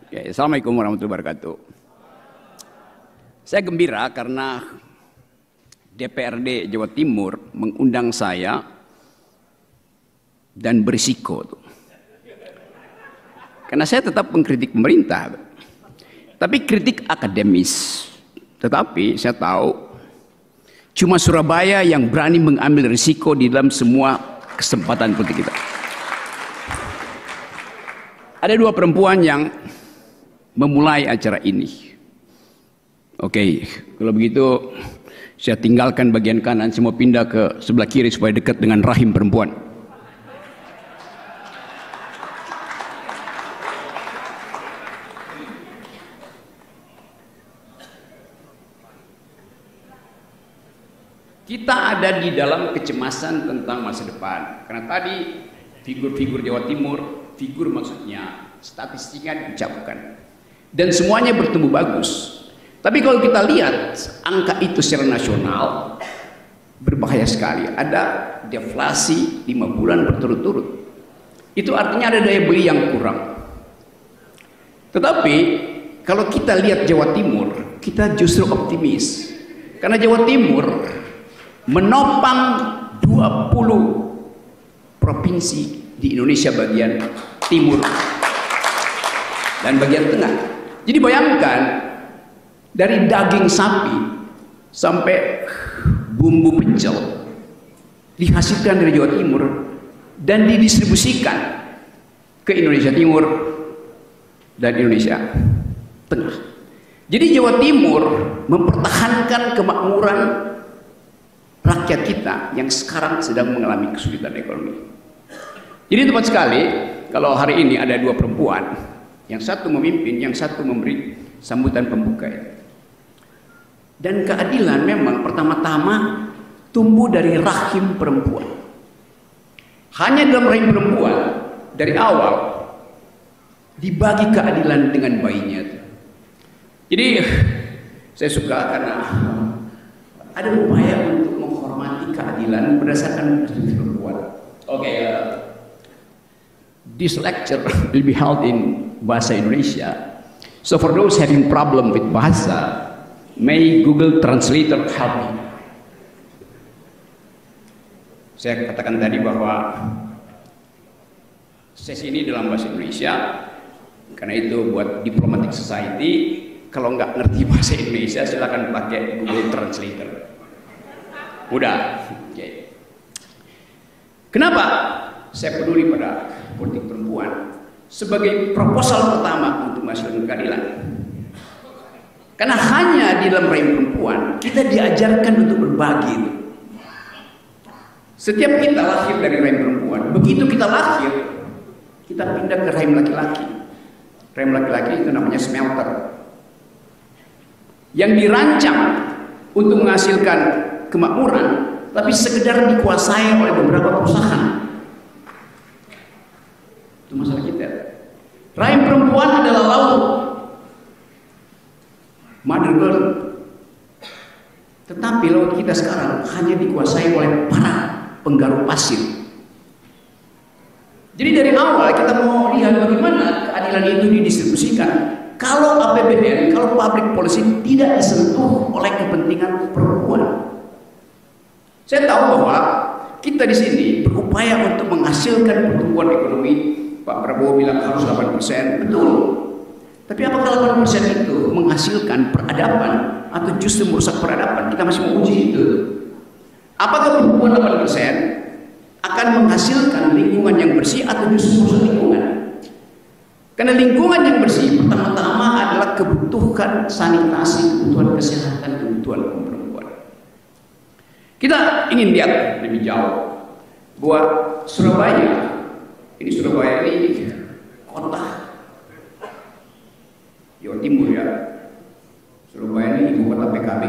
Oke, Assalamualaikum warahmatullahi wabarakatuh. Saya gembira karena DPRD Jawa Timur mengundang saya dan berisiko tuh. Karena saya tetap mengkritik pemerintah, tapi kritik akademis. Tetapi saya tahu cuma Surabaya yang berani mengambil risiko di dalam semua kesempatan politik kita. Ada dua perempuan yang memulai acara ini. Oke, kalau begitu saya tinggalkan bagian kanan, saya mau pindah ke sebelah kiri supaya dekat dengan rahim perempuan. Kita ada di dalam kecemasan tentang masa depan. Karena tadi figur-figur Jawa Timur, figur maksudnya statistiknya diucapkan. Dan semuanya bertumbuh bagus. Tapi kalau kita lihat angka itu secara nasional berbahaya sekali. Ada deflasi 5 bulan berturut-turut. Itu artinya ada daya beli yang kurang. Tetapi kalau kita lihat Jawa Timur, kita justru optimis. Karena Jawa Timur menopang 20 provinsi di Indonesia bagian timur dan bagian tengah. Jadi bayangkan, dari daging sapi sampai bumbu pecel dihasilkan dari Jawa Timur dan didistribusikan ke Indonesia Timur dan Indonesia Tengah. Jadi Jawa Timur mempertahankan kemakmuran rakyat kita yang sekarang sedang mengalami kesulitan ekonomi. Jadi tepat sekali kalau hari ini ada dua perempuan, yang satu memimpin, yang satu memberi sambutan pembuka. Dan keadilan memang pertama-tama tumbuh dari rahim perempuan. Hanya dalam rahim perempuan dari awal dibagi keadilan dengan bayinya. Jadi saya suka karena ada upaya untuk menghormati keadilan berdasarkan perempuan. Oke, this lecture will be held in bahasa Indonesia. So for those having problem with bahasa, may Google Translator help me. Saya katakan tadi bahwa sesi ini dalam bahasa Indonesia, karena itu buat Diplomatic Society, kalau nggak ngerti bahasa Indonesia silakan pakai Google Translator. Mudah. Okay. Kenapa saya peduli pada politik perempuan? Sebagai proposal pertama untuk menghasilkan keadilan. Karena hanya di dalam rahim perempuan kita diajarkan untuk berbagi. Setiap kita lahir dari rahim perempuan, begitu kita lahir kita pindah ke rahim laki-laki. Rahim laki-laki itu namanya smelter, yang dirancang untuk menghasilkan kemakmuran, tapi sekedar dikuasai oleh beberapa perusahaan. Itu masalah kita. Rahim perempuan adalah laut, mother earth. Tetapi laut kita sekarang hanya dikuasai oleh para penggaruk pasir. Jadi dari awal kita mau lihat bagaimana keadilan itu didistribusikan. Kalau APBN, kalau public policy tidak disentuh oleh kepentingan perempuan. Saya tahu bahwa kita di sini berupaya untuk menghasilkan pertumbuhan ekonomi. Pak Prabowo bilang harus 8%, betul. Tapi apakah 8% itu menghasilkan peradaban atau justru merusak peradaban? Kita masih mau uji itu. Apakah pertumbuhan 8% akan menghasilkan lingkungan yang bersih atau justru merusak lingkungan? Karena lingkungan yang bersih pertama-tama adalah kebutuhan sanitasi, kebutuhan kesehatan, kebutuhan perempuan. Kita ingin lihat lebih jauh bahwa Surabaya ini kota Jawa Timur ya. Surabaya ini ibu kota PKB.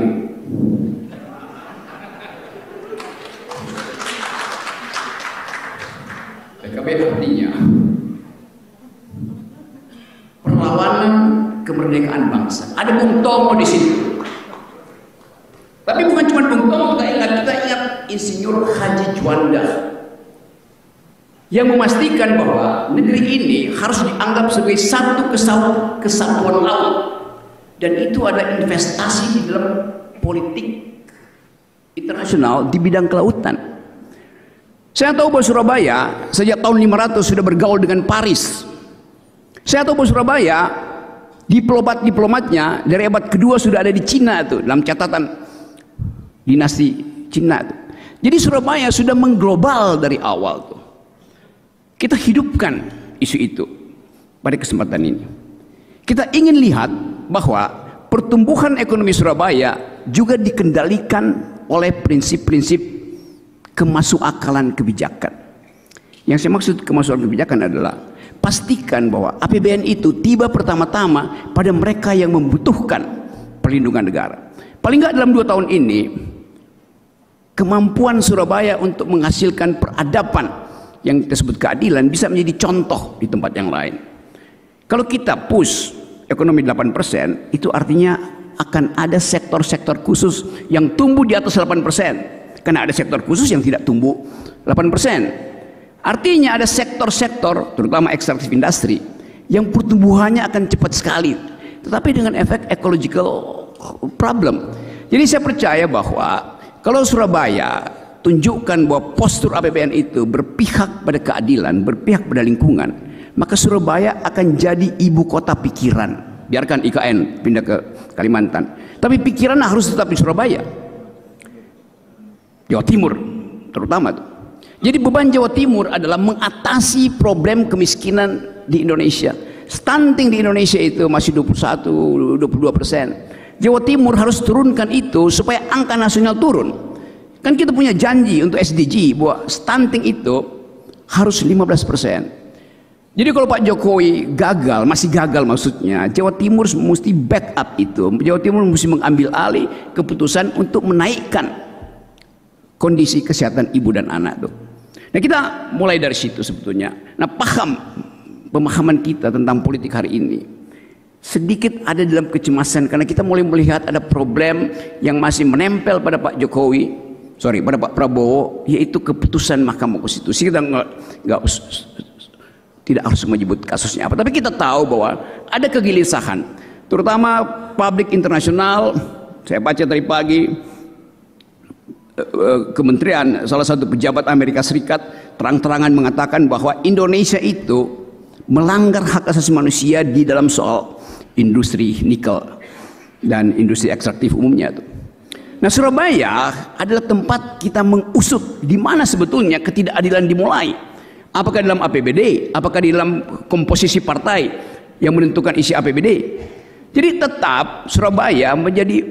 PKB artinya perlawanan kemerdekaan bangsa. Ada Bung Tomo di situ. Tapi bukan cuma Bung Tomo, kita ingat Insinyur Haji Juanda. yang memastikan bahwa negeri ini harus dianggap sebagai satu kesatuan laut, dan itu ada investasi di dalam politik internasional di bidang kelautan. Saya tahu bahwa Surabaya sejak tahun 500 sudah bergaul dengan Paris. Saya tahu bahwa Surabaya diplomatnya dari abad kedua sudah ada di Cina tuh, dalam catatan dinasti Cina tuh. Jadi Surabaya sudah mengglobal dari awal tuh. Kita hidupkan isu itu pada kesempatan ini. Kita ingin lihat bahwa pertumbuhan ekonomi Surabaya juga dikendalikan oleh prinsip-prinsip kemasukakalan kebijakan. Yang saya maksud kemasukan kebijakan adalah pastikan bahwa APBN itu tiba pertama-tama pada mereka yang membutuhkan perlindungan negara. Paling nggak dalam 2 tahun ini, kemampuan Surabaya untuk menghasilkan peradaban yang kita sebut keadilan bisa menjadi contoh di tempat yang lain. Kalau kita push ekonomi 8%, itu artinya akan ada sektor-sektor khusus yang tumbuh di atas 8%. Karena ada sektor khusus yang tidak tumbuh 8%. Artinya ada sektor-sektor, terutama ekstraktif industri, yang pertumbuhannya akan cepat sekali, tetapi dengan efek ecological problem. Jadi saya percaya bahwa kalau Surabaya tunjukkan bahwa postur APBN itu berpihak pada keadilan, berpihak pada lingkungan, maka Surabaya akan jadi ibu kota pikiran. Biarkan IKN pindah ke Kalimantan, tapi pikiran harus tetap di Surabaya, Jawa Timur terutama tuh. Jadi beban Jawa Timur adalah mengatasi problem kemiskinan di Indonesia. Stunting di Indonesia itu masih 21-22%. Jawa Timur harus turunkan itu supaya angka nasional turun. Kan kita punya janji untuk SDG bahwa stunting itu harus 15%. Jadi kalau Pak Jokowi gagal, masih gagal maksudnya, Jawa Timur mesti backup itu. Jawa Timur mesti mengambil alih keputusan untuk menaikkan kondisi kesehatan ibu dan anak tuh. Nah, kita mulai dari situ sebetulnya. Nah, pemahaman kita tentang politik hari ini sedikit ada dalam kecemasan karena kita mulai melihat ada problem yang masih menempel pada Pak Jokowi. Pada Pak Prabowo, yaitu keputusan Mahkamah Konstitusi. Kita tidak harus menyebut kasusnya apa, tapi kita tahu bahwa ada kegelisahan, terutama publik internasional. Saya baca tadi pagi, kementerian salah satu pejabat Amerika Serikat terang-terangan mengatakan bahwa Indonesia itu melanggar hak asasi manusia di dalam soal industri nikel dan industri ekstraktif umumnya itu. Nah, Surabaya adalah tempat kita mengusut di mana sebetulnya ketidakadilan dimulai. Apakah dalam APBD, apakah di dalam komposisi partai yang menentukan isi APBD. Jadi tetap Surabaya menjadi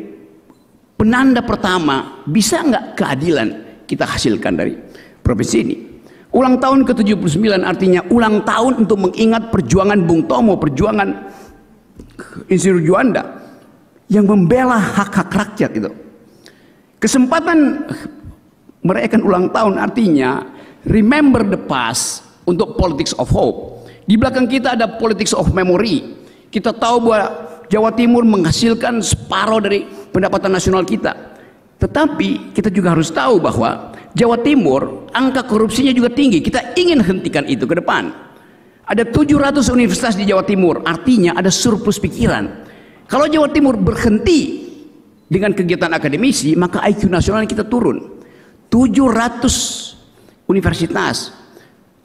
penanda pertama, bisa nggak keadilan kita hasilkan dari provinsi ini. Ulang tahun ke-79 artinya ulang tahun untuk mengingat perjuangan Bung Tomo, perjuangan Insinyur Juanda yang membela hak-hak rakyat itu. Kesempatan merayakan ulang tahun artinya remember the past untuk politics of hope. Di belakang kita ada politics of memory. Kita tahu bahwa Jawa Timur menghasilkan separuh dari pendapatan nasional kita. Tetapi kita juga harus tahu bahwa Jawa Timur angka korupsinya juga tinggi. Kita ingin hentikan itu ke depan. Ada 700 universitas di Jawa Timur, artinya ada surplus pikiran. Kalau Jawa Timur berhenti dengan kegiatan akademisi, maka IQ nasional kita turun. 700 universitas.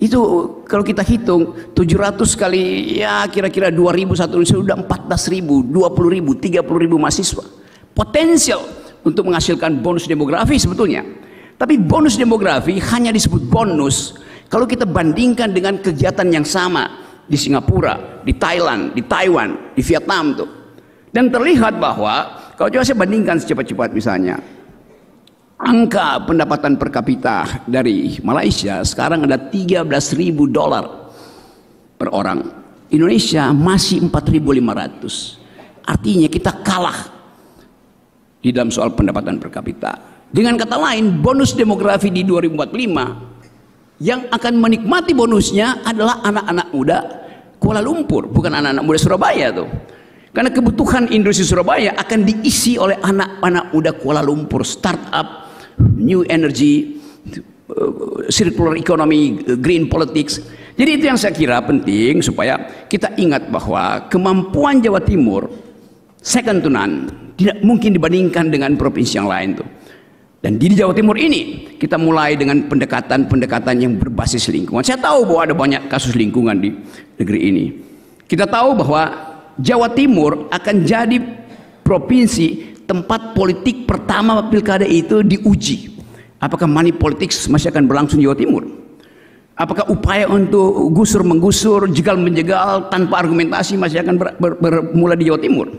Itu kalau kita hitung 700 kali ya kira-kira 2.000 satu sudah 14.000, 20.000, 30.000 mahasiswa. Potensial untuk menghasilkan bonus demografi sebetulnya. Tapi bonus demografi hanya disebut bonus kalau kita bandingkan dengan kegiatan yang sama di Singapura, di Thailand, di Taiwan, di Vietnam tuh. Dan terlihat bahwa kalau coba saya bandingkan secepat-cepat misalnya, angka pendapatan per kapita dari Malaysia sekarang ada $13.000 per orang. Indonesia masih 4.500. Artinya kita kalah di dalam soal pendapatan per kapita. Dengan kata lain, bonus demografi di 2045 yang akan menikmati bonusnya adalah anak-anak muda Kuala Lumpur, bukan anak-anak muda Surabaya tuh. Karena kebutuhan industri Surabaya akan diisi oleh anak-anak muda Kuala Lumpur, startup, new energy, circular economy, green politics. Jadi itu yang saya kira penting supaya kita ingat bahwa kemampuan Jawa Timur second to none, tidak mungkin dibandingkan dengan provinsi yang lain tuh. Dan di Jawa Timur ini kita mulai dengan pendekatan-pendekatan yang berbasis lingkungan. Saya tahu bahwa ada banyak kasus lingkungan di negeri ini. Kita tahu bahwa Jawa Timur akan jadi provinsi tempat politik pertama pilkada itu diuji. Apakah money politics masih akan berlangsung di Jawa Timur? Apakah upaya untuk gusur menggusur, jegal menjegal tanpa argumentasi masih akan bermula di Jawa Timur?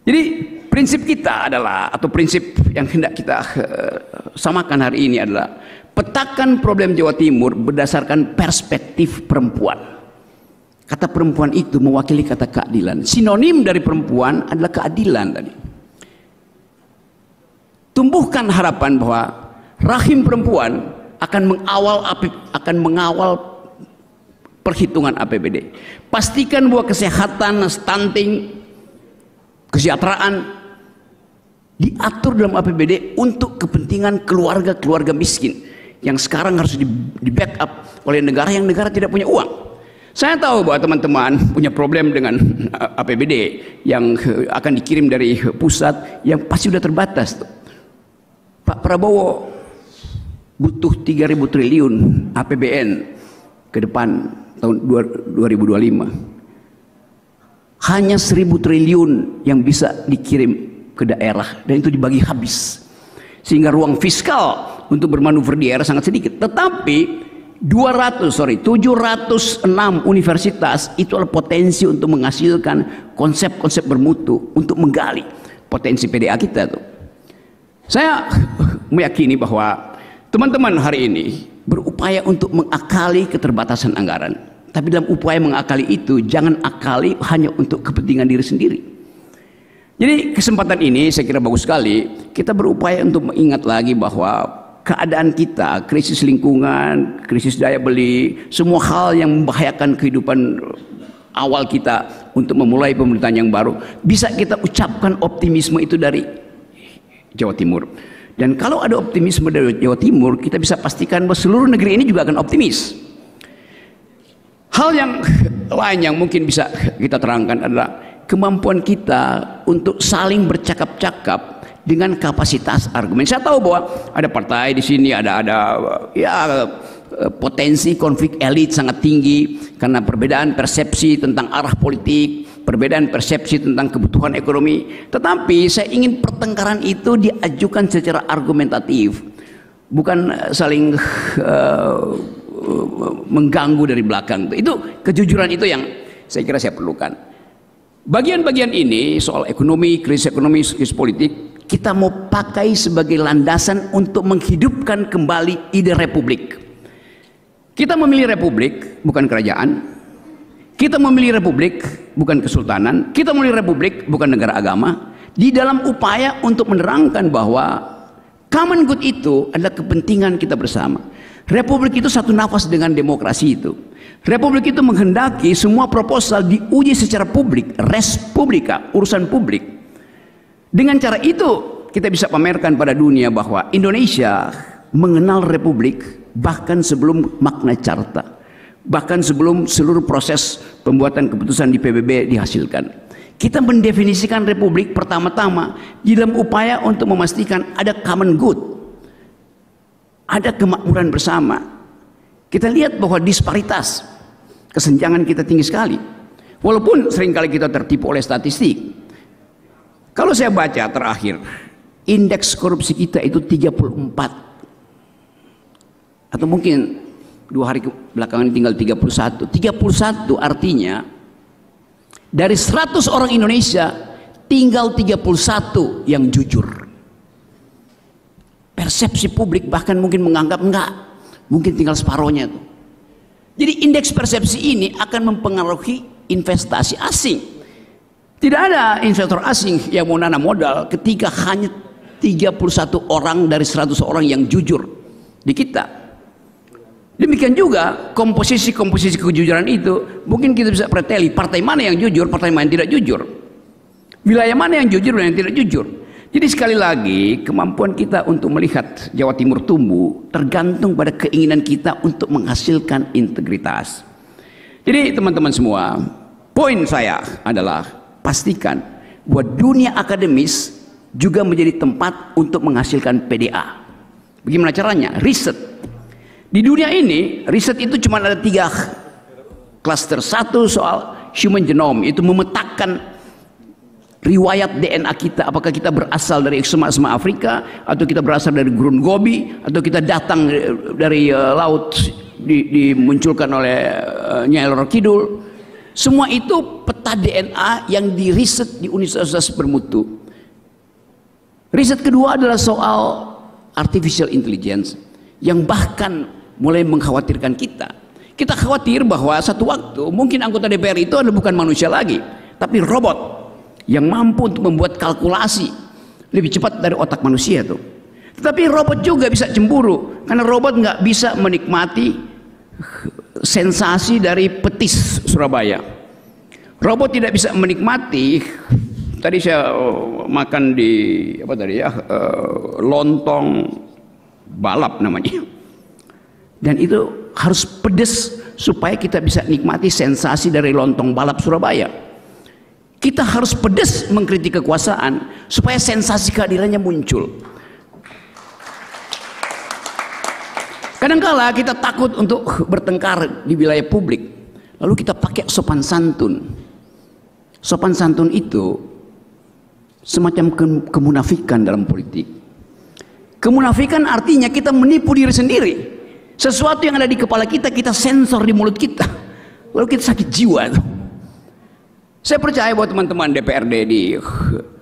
Jadi prinsip kita adalah, atau prinsip yang hendak kita samakan hari ini adalah petakan problem Jawa Timur berdasarkan perspektif perempuan. Kata perempuan itu mewakili kata keadilan. Sinonim dari perempuan adalah keadilan tadi. Tumbuhkan harapan bahwa rahim perempuan akan mengawal perhitungan APBD. Pastikan bahwa kesehatan, stunting, kesejahteraan diatur dalam APBD untuk kepentingan keluarga-keluarga miskin yang sekarang harus di backup oleh negara yang negara tidak punya uang. Saya tahu bahwa teman-teman punya problem dengan APBD yang akan dikirim dari pusat yang pasti sudah terbatas. Pak Prabowo butuh 3.000 triliun APBN ke depan tahun 2025. Hanya 1.000 triliun yang bisa dikirim ke daerah dan itu dibagi habis. Sehingga ruang fiskal untuk bermanuver di daerah sangat sedikit. Tetapi 706 universitas itu adalah potensi untuk menghasilkan konsep-konsep bermutu untuk menggali potensi PDA kita tuh. Saya meyakini bahwa teman-teman hari ini berupaya untuk mengakali keterbatasan anggaran. Tapi dalam upaya mengakali itu, jangan akali hanya untuk kepentingan diri sendiri. Jadi kesempatan ini saya kira bagus sekali. Kita berupaya untuk mengingat lagi bahwa keadaan kita, krisis lingkungan, krisis daya beli, semua hal yang membahayakan kehidupan awal kita untuk memulai pemerintahan yang baru, bisa kita ucapkan optimisme itu dari Jawa Timur. Dan kalau ada optimisme dari Jawa Timur, kita bisa pastikan bahwa seluruh negeri ini juga akan optimis. Hal yang lain yang mungkin bisa kita terangkan adalah kemampuan kita untuk saling bercakap-cakap dengan kapasitas argumen. Saya tahu bahwa ada partai di sini, ada potensi konflik elit sangat tinggi karena perbedaan persepsi tentang arah politik, perbedaan persepsi tentang kebutuhan ekonomi. Tetapi saya ingin pertengkaran itu diajukan secara argumentatif, bukan saling mengganggu dari belakang. Itu kejujuran itu yang saya kira saya perlukan. Bagian-bagian ini soal ekonomi, krisis politik, kita mau pakai sebagai landasan untuk menghidupkan kembali ide republik. Kita memilih republik, bukan kerajaan. Kita memilih republik, bukan kesultanan. Kita memilih republik, bukan negara agama. Di dalam upaya untuk menerangkan bahwa common good itu adalah kepentingan kita bersama. Republik itu satu nafas dengan demokrasi itu. Republik itu menghendaki semua proposal diuji secara publik, res publica, urusan publik. Dengan cara itu kita bisa pamerkan pada dunia bahwa Indonesia mengenal republik bahkan sebelum Magna Carta, bahkan sebelum seluruh proses pembuatan keputusan di PBB dihasilkan. Kita mendefinisikan republik pertama-tama di dalam upaya untuk memastikan ada common good, ada kemakmuran bersama. Kita lihat bahwa disparitas, kesenjangan kita tinggi sekali. Walaupun seringkali kita tertipu oleh statistik. Kalau saya baca terakhir, indeks korupsi kita itu 34. Atau mungkin 2 hari belakangan tinggal 31. 31 artinya dari 100 orang Indonesia tinggal 31 yang jujur. Persepsi publik bahkan mungkin menganggap enggak, mungkin tinggal separohnya tuh. Jadi indeks persepsi ini akan mempengaruhi investasi asing. Tidak ada investor asing yang mau nanam modal ketika hanya 31 orang dari 100 orang yang jujur di kita. Demikian juga komposisi kejujuran itu mungkin kita bisa preteli partai mana yang jujur, partai mana yang tidak jujur, wilayah mana yang jujur dan yang tidak jujur. Jadi sekali lagi, kemampuan kita untuk melihat Jawa Timur tumbuh tergantung pada keinginan kita untuk menghasilkan integritas. Jadi teman-teman semua, poin saya adalah pastikan bahwa dunia akademis juga menjadi tempat untuk menghasilkan PDA. Bagaimana caranya? Riset. Di dunia ini, riset itu cuma ada 3 klaster. Satu soal human genome, itu memetakan riwayat DNA kita, apakah kita berasal dari semua Afrika, atau kita berasal dari gurun Gobi, atau kita datang dari laut dimunculkan oleh Nyai Loro Kidul. Semua itu peta DNA yang diriset di universitas bermutu. Riset kedua adalah soal artificial intelligence yang bahkan mulai mengkhawatirkan kita. Kita khawatir bahwa satu waktu mungkin anggota DPR itu adalah bukan manusia lagi, tapi robot yang mampu untuk membuat kalkulasi lebih cepat dari otak manusia tuh. Tetapi robot juga bisa cemburu karena robot nggak bisa menikmati sensasi dari petis Surabaya. Robot tidak bisa menikmati, tadi saya makan di apa tadi ya, lontong balap namanya, dan itu harus pedes supaya kita bisa nikmati sensasi dari lontong balap Surabaya. Kita harus pedas mengkritik kekuasaan supaya sensasi keadilannya muncul. Kadangkala kita takut untuk bertengkar di wilayah publik, lalu kita pakai sopan santun. Sopan santun itu semacam kemunafikan dalam politik. Kemunafikan artinya kita menipu diri sendiri. Sesuatu yang ada di kepala kita, kita sensor di mulut kita, lalu kita sakit jiwa tuh. Saya percaya bahwa teman-teman DPRD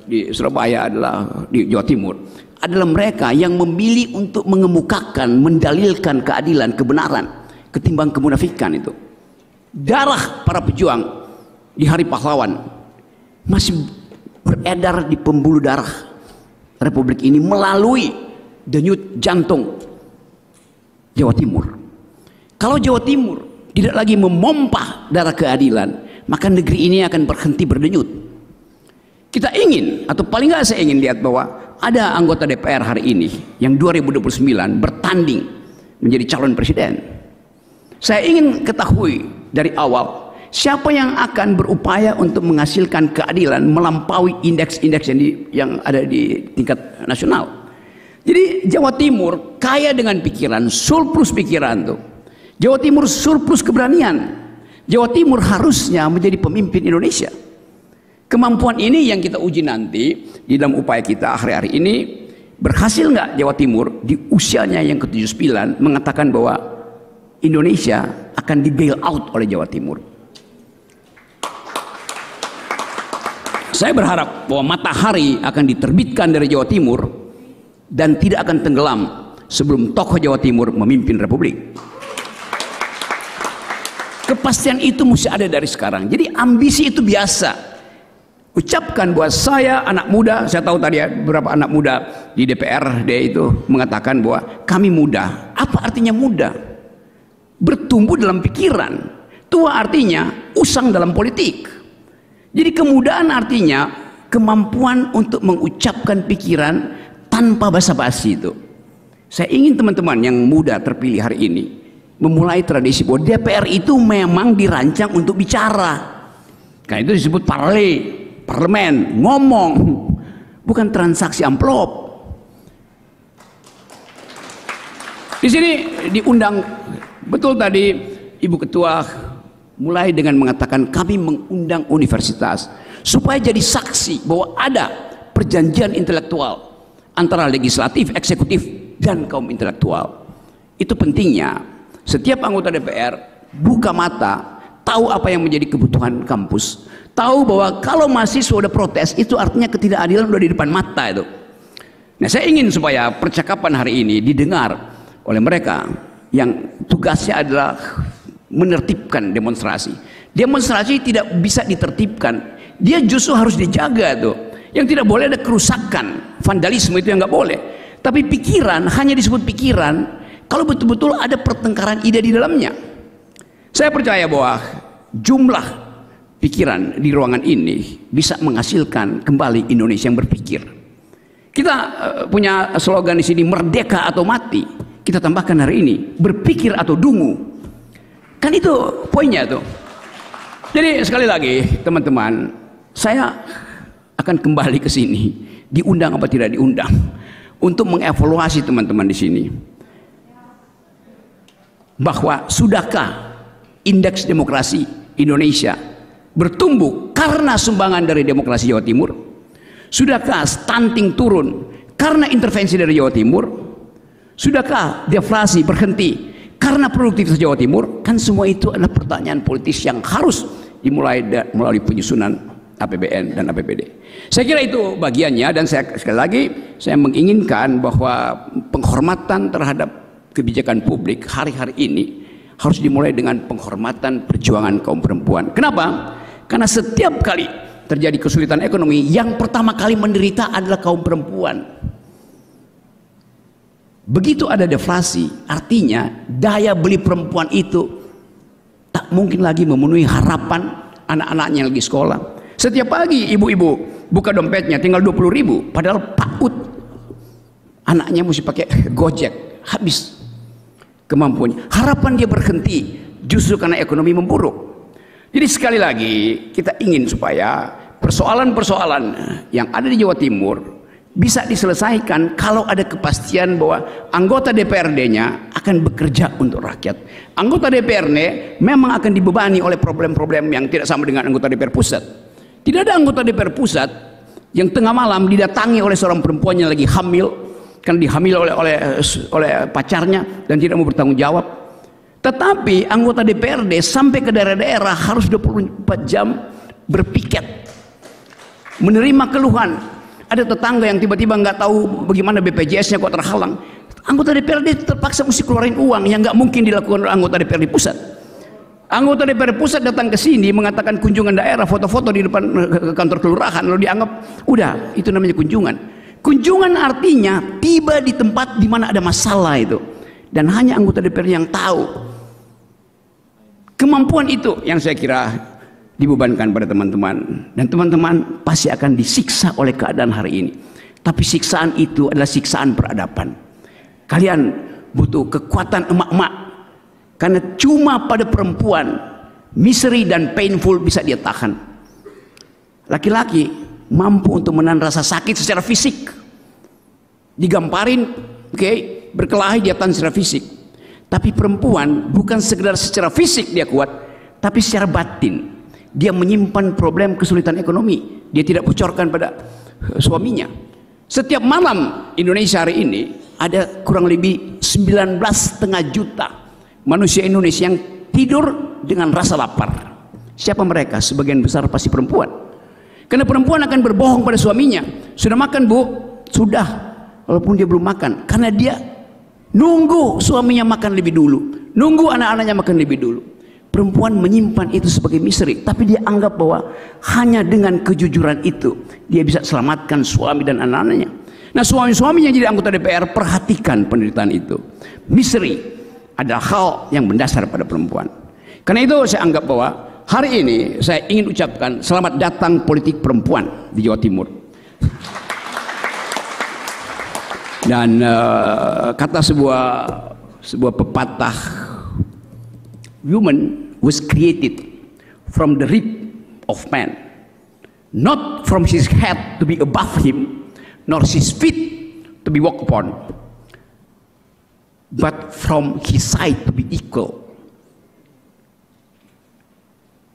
di Surabaya adalah di Jawa Timur adalah mereka yang memilih untuk mengemukakan, mendalilkan keadilan, kebenaran ketimbang kemunafikan itu. Darah para pejuang di Hari Pahlawan masih beredar di pembuluh darah Republik ini melalui denyut jantung Jawa Timur. Kalau Jawa Timur tidak lagi memompa darah keadilan, maka negeri ini akan berhenti berdenyut. Kita ingin, atau paling nggak saya ingin lihat bahwa ada anggota DPR hari ini yang 2029 bertanding menjadi calon presiden. Saya ingin ketahui dari awal siapa yang akan berupaya untuk menghasilkan keadilan melampaui indeks-indeks yang ada di tingkat nasional. Jadi Jawa Timur kaya dengan pikiran, surplus pikiran tuh. Jawa Timur surplus keberanian. Jawa Timur harusnya menjadi pemimpin Indonesia. Kemampuan ini yang kita uji nanti di dalam upaya kita hari-hari ini. Berhasil nggak Jawa Timur di usianya yang ke-79 mengatakan bahwa Indonesia akan di bail out oleh Jawa Timur. Saya berharap bahwa matahari akan diterbitkan dari Jawa Timur dan tidak akan tenggelam sebelum tokoh Jawa Timur memimpin Republik. Kepastian itu mesti ada dari sekarang. Jadi ambisi itu biasa. Ucapkan bahwa saya anak muda, saya tahu tadi ya beberapa anak muda di DPR dia itu mengatakan bahwa kami muda. Apa artinya muda? Bertumbuh dalam pikiran. Tua artinya usang dalam politik. Jadi kemudaan artinya kemampuan untuk mengucapkan pikiran tanpa basa-basi itu. Saya ingin teman-teman yang muda terpilih hari ini memulai tradisi bahwa DPR itu memang dirancang untuk bicara. Karena itu disebut parlemen, ngomong, bukan transaksi amplop. Di sini diundang, betul tadi Ibu Ketua mulai dengan mengatakan kami mengundang universitas supaya jadi saksi bahwa ada perjanjian intelektual antara legislatif, eksekutif, dan kaum intelektual. Itu pentingnya. Setiap anggota DPR buka mata, tahu apa yang menjadi kebutuhan kampus, tahu bahwa kalau mahasiswa sudah protes itu artinya ketidakadilan sudah di depan mata itu. Nah, saya ingin supaya percakapan hari ini didengar oleh mereka yang tugasnya adalah menertibkan demonstrasi. Demonstrasi tidak bisa ditertibkan, dia justru harus dijaga tuh. Yang tidak boleh ada kerusakan, vandalisme itu yang nggak boleh. Tapi pikiran hanya disebut pikiran kalau betul-betul ada pertengkaran ide di dalamnya. Saya percaya bahwa jumlah pikiran di ruangan ini bisa menghasilkan kembali Indonesia yang berpikir. Kita punya slogan di sini, merdeka atau mati. Kita tambahkan hari ini, berpikir atau dungu. Kan itu poinnya tuh. Jadi sekali lagi teman-teman, saya akan kembali ke sini, diundang apa tidak diundang, untuk mengevaluasi teman-teman di sini. Bahwa sudahkah indeks demokrasi Indonesia bertumbuh karena sumbangan dari demokrasi Jawa Timur? Sudahkah stunting turun karena intervensi dari Jawa Timur? Sudahkah deflasi berhenti karena produktivitas Jawa Timur? Kan semua itu adalah pertanyaan politis yang harus dimulai melalui penyusunan APBN dan APBD. Saya kira itu bagiannya, dan sekali lagi saya menginginkan bahwa penghormatan terhadap kebijakan publik hari-hari ini harus dimulai dengan penghormatan perjuangan kaum perempuan. Kenapa? Karena setiap kali terjadi kesulitan ekonomi, yang pertama kali menderita adalah kaum perempuan. Begitu ada deflasi, artinya daya beli perempuan itu tak mungkin lagi memenuhi harapan anak-anaknya lagi sekolah. Setiap pagi ibu-ibu buka dompetnya tinggal 20.000, padahal PAUD anaknya mesti pakai Gojek, habis kemampuannya. Harapan dia berhenti justru karena ekonomi memburuk. Jadi sekali lagi kita ingin supaya persoalan-persoalan yang ada di Jawa Timur bisa diselesaikan kalau ada kepastian bahwa anggota DPRD-nya akan bekerja untuk rakyat. Anggota DPRD memang akan dibebani oleh problem-problem yang tidak sama dengan anggota DPR pusat. Tidak ada anggota DPR pusat yang tengah malam didatangi oleh seorang perempuan yang lagi hamil, kan dihamil oleh pacarnya dan tidak mau bertanggung jawab. Tetapi anggota DPRD sampai ke daerah-daerah harus 24 jam berpiket, menerima keluhan. Ada tetangga yang tiba-tiba nggak tahu bagaimana BPJS-nya kok terhalang. Anggota DPRD terpaksa mesti keluarin uang yang nggak mungkin dilakukan oleh anggota DPRD pusat. Anggota DPRD pusat datang ke sini mengatakan kunjungan daerah, foto-foto di depan kantor kelurahan, lalu dianggap udah itu namanya kunjungan. Kunjungan artinya tiba di tempat di mana ada masalah itu, dan hanya anggota DPR yang tahu. Kemampuan itu yang saya kira dibebankan pada teman-teman, dan teman-teman pasti akan disiksa oleh keadaan hari ini. Tapi siksaan itu adalah siksaan peradaban. Kalian butuh kekuatan emak-emak, karena cuma pada perempuan misery dan painful bisa dia tahan. Laki-laki mampu untuk menahan rasa sakit secara fisik, digamparin, berkelahi dia tahan secara fisik. Tapi perempuan bukan sekedar secara fisik dia kuat, tapi secara batin dia menyimpan problem kesulitan ekonomi, dia tidak bocorkan pada suaminya. Setiap malam Indonesia hari ini ada kurang lebih 19,5 juta manusia Indonesia yang tidur dengan rasa lapar. Siapa mereka? Sebagian besar pasti perempuan. Karena perempuan akan berbohong pada suaminya, sudah makan bu? Sudah, walaupun dia belum makan, karena dia nunggu suaminya makan lebih dulu, nunggu anak-anaknya makan lebih dulu. Perempuan menyimpan itu sebagai misteri, tapi dia anggap bahwa hanya dengan kejujuran itu dia bisa selamatkan suami dan anak-anaknya. Nah, suami-suaminya jadi anggota DPR, perhatikan penderitaan itu. Misteri adalah hal yang mendasar pada perempuan. Karena itu saya anggap bahwa hari ini saya ingin ucapkan selamat datang politik perempuan di Jawa Timur. Dan kata sebuah pepatah, woman was created from the rib of man, not from his head to be above him, nor his feet to be walked upon, but from his side to be equal,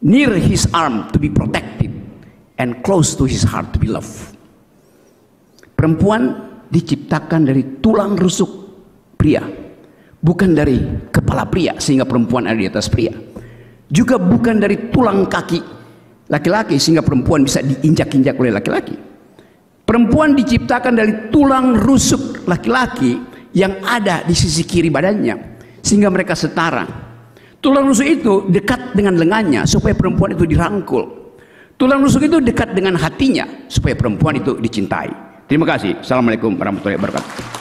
near his arm to be protected, and close to his heart to be loved. Perempuan diciptakan dari tulang rusuk pria, bukan dari kepala pria sehingga perempuan ada di atas pria, juga bukan dari tulang kaki laki-laki sehingga perempuan bisa diinjak-injak oleh laki-laki. Perempuan diciptakan dari tulang rusuk laki-laki yang ada di sisi kiri badannya sehingga mereka setara. Tulang rusuk itu dekat dengan lengannya supaya perempuan itu dirangkul. Tulang rusuk itu dekat dengan hatinya supaya perempuan itu dicintai. Terima kasih. Assalamualaikum warahmatullahi wabarakatuh.